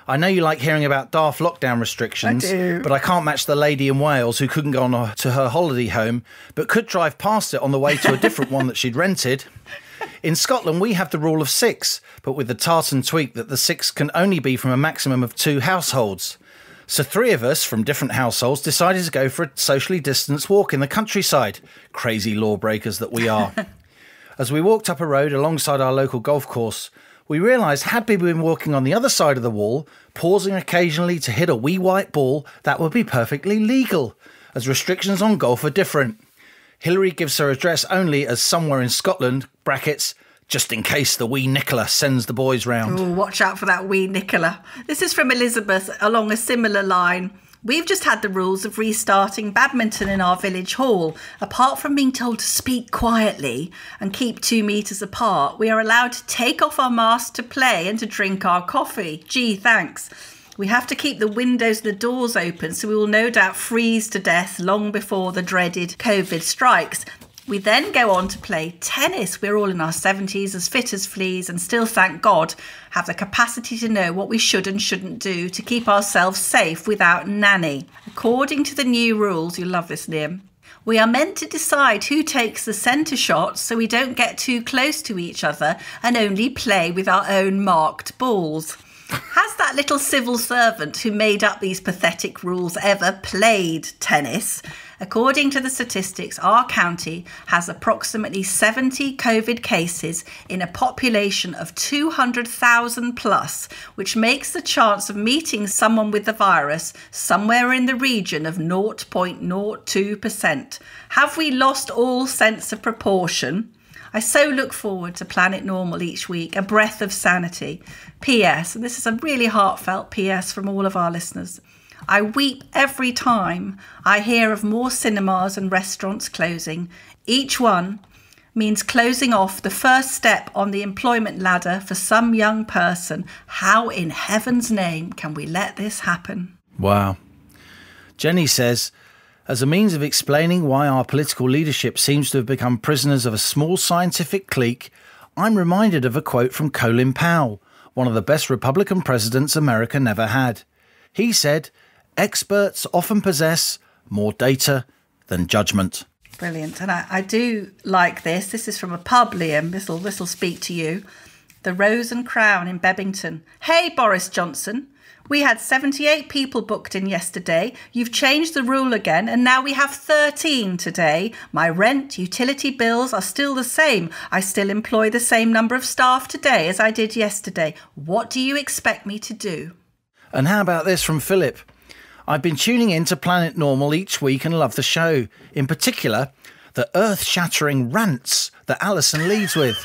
I know you like hearing about daft lockdown restrictions, but I can't match the lady in Wales who couldn't go on to her holiday home, but could drive past it on the way to a different one that she'd rented. In Scotland, we have the rule of 6, but with the tartan tweak that the 6 can only be from a maximum of 2 households. So 3 of us from different households decided to go for a socially distanced walk in the countryside. Crazy lawbreakers that we are. As we walked up a road alongside our local golf course, we realised had we been walking on the other side of the wall, pausing occasionally to hit a wee white ball, that would be perfectly legal, as restrictions on golf are different. Hillary gives her address only as somewhere in Scotland, brackets, just in case the wee Nicola sends the boys round. Oh, watch out for that wee Nicola. This is from Elizabeth along a similar line. We've just had the rules of restarting badminton in our village hall. Apart from being told to speak quietly and keep 2 metres apart, we are allowed to take off our masks to play and to drink our coffee. Gee, thanks. We have to keep the windows and the doors open, so we will no doubt freeze to death long before the dreaded COVID strikes. We then go on to play tennis. We're all in our 70s, as fit as fleas, and still, thank God, have the capacity to know what we should and shouldn't do to keep ourselves safe without nanny. According to the new rules, you'll love this, Liam, we are meant to decide who takes the centre shots so we don't get too close to each other and only play with our own marked balls. Has that little civil servant who made up these pathetic rules ever played tennis? According to the statistics, our county has approximately 70 COVID cases in a population of 200,000 plus, which makes the chance of meeting someone with the virus somewhere in the region of 0.02%. Have we lost all sense of proportion? I so look forward to Planet Normal each week, a breath of sanity. P.S., and this is a really heartfelt P.S. from all of our listeners. I weep every time I hear of more cinemas and restaurants closing. Each one means closing off the first step on the employment ladder for some young person. How in heaven's name can we let this happen? Wow. Jenny says, as a means of explaining why our political leadership seems to have become prisoners of a small scientific clique, I'm reminded of a quote from Colin Powell, one of the best Republican presidents America never had. He said, experts often possess more data than judgment. Brilliant. And I do like this. This is from a pub, Liam. This'll speak to you. The Rose and Crown in Bebington. Hey, Boris Johnson. We had 78 people booked in yesterday. You've changed the rule again, and now we have 13 today. My rent, utility bills are still the same. I still employ the same number of staff today as I did yesterday. What do you expect me to do? And how about this from Philip? I've been tuning in to Planet Normal each week and love the show. In particular, the earth-shattering rants that Allison leads with.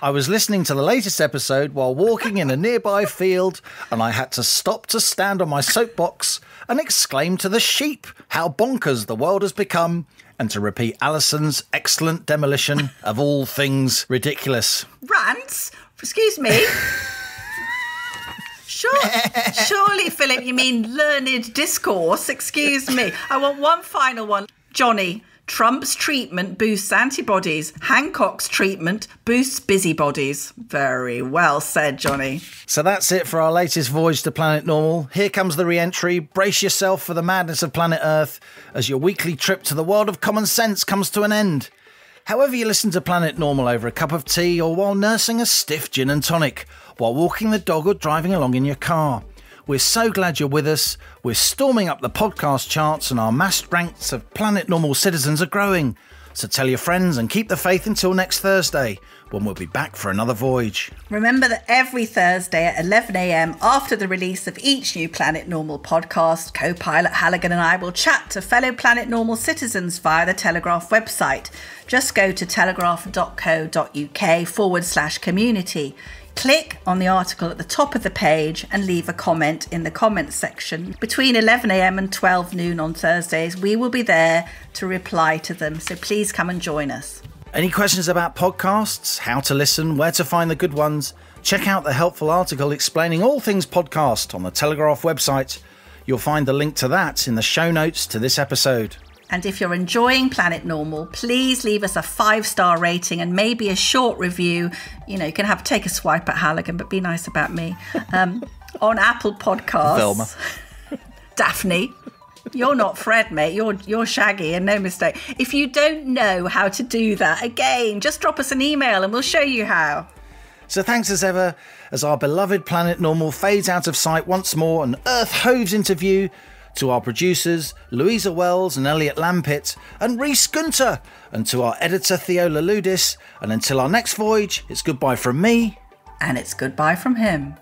I was listening to the latest episode while walking in a nearby field, and I had to stop to stand on my soapbox and exclaim to the sheep how bonkers the world has become, and to repeat Allison's excellent demolition of all things ridiculous. Rants? Excuse me? Surely, Philip, you mean learned discourse? Excuse me. I want one final one. Johnny, Trump's treatment boosts antibodies. Hancock's treatment boosts busybodies. Very well said, Johnny. So that's it for our latest voyage to Planet Normal. Here comes the re-entry. Brace yourself for the madness of planet Earth as your weekly trip to the world of common sense comes to an end. However you listen to Planet Normal, over a cup of tea or while nursing a stiff gin and tonic, while walking the dog or driving along in your car, we're so glad you're with us. We're storming up the podcast charts and our massed ranks of Planet Normal citizens are growing. So tell your friends and keep the faith until next Thursday, when we'll be back for another voyage. Remember that every Thursday at 11 a.m, after the release of each new Planet Normal podcast, co-pilot Halligan and I will chat to fellow Planet Normal citizens via the Telegraph website. Just go to telegraph.co.uk/community. Click on the article at the top of the page and leave a comment in the comments section. Between 11 a.m. and 12 noon on Thursdays, we will be there to reply to them. So please come and join us. Any questions about podcasts, how to listen, where to find the good ones? Check out the helpful article explaining all things podcast on the Telegraph website. You'll find the link to that in the show notes to this episode. And if you're enjoying Planet Normal, please leave us a 5-star rating and maybe a short review. You know, you can take a swipe at Halligan, but be nice about me. On Apple Podcasts. Velma. Daphne. You're not Fred, mate. You're Shaggy, and no mistake. If you don't know how to do that, again, just drop us an email and we'll show you how. So thanks as ever, as our beloved Planet Normal fades out of sight once more and Earth hoves into view, to our producers, Louisa Wells and Elliot Lampitt, and Rhys Gunter, and to our editor, Theola Ludis. And until our next voyage, it's goodbye from me. And it's goodbye from him.